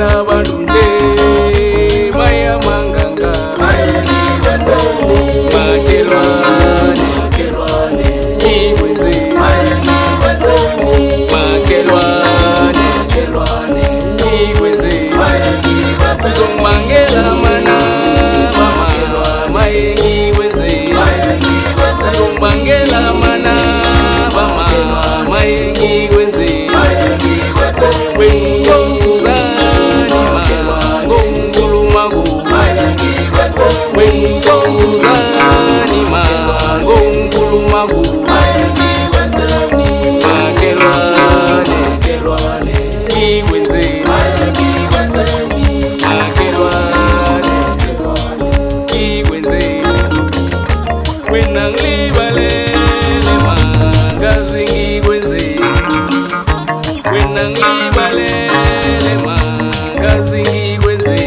ngikambujela badunde maya manganga Makhelwane ikwenze Makhelwane ikwenze uzongibangela mana mama maye ngikwenze uzongibangela mana mama maye ngikwenze wenzozuzani mango ngulumago wenzozuzani mango ngulumago Makhelwane ikwenze Makhelwane ikwenze wena nglibalele mangazi ngikwenze wena nglibalele mangazi ngikwenze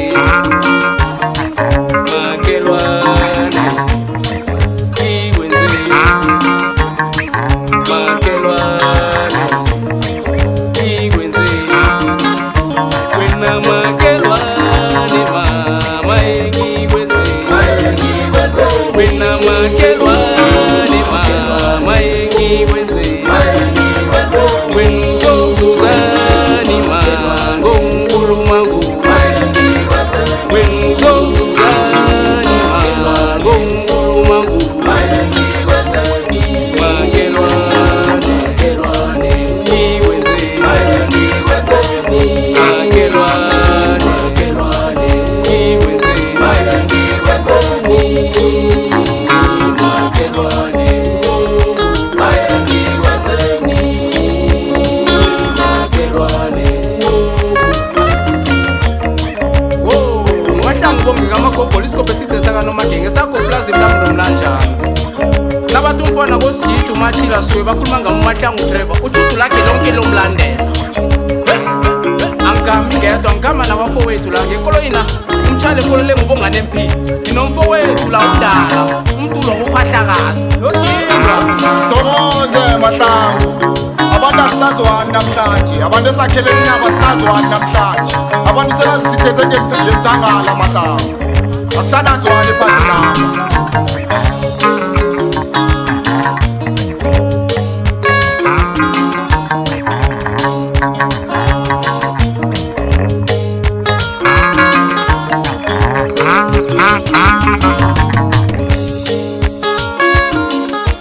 Makhelwane ikwenze Makhelwane ikwenze wena Makhelwane mama ngikwenze wena Makhelwane mama ngikwenze wenzozuzani mango ngulumago wenzozuzani mango ngulumago Makhelwane ikwenze Makhelwane ikwenze Police kopesite saka no magenge sako plaza imlamdo mlanjana nabatumfana kosijithu machila swe bakhuluma ngamahlangu driver uchudu lakhe lonke lomlandela angami ngedwa ngama nabafowethu la ngekoloyina umtshale kolole ngubongane emphi inomfowethu la umdala umntu lo uphahlakazi yodinga Sitokoze Mahlangu abantu asazwani namhlanje abantu esakhele inyaba asazwani namhlanje abantu selazisithethe ngemtangala Mahlangu akusanazwani phasi lapha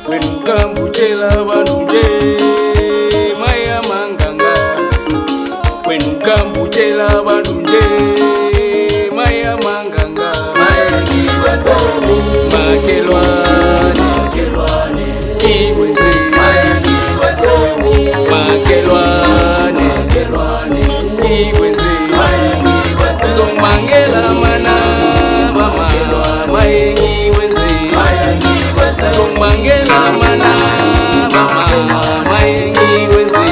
Ngikambujela badunde maya manganga ngikambujela badunde maya manganga Makhelwane ikwenze Makhelwane ikwenze uzongibangela mana mama maye ngikwenze uzongibangela mana mama maye ngikwenze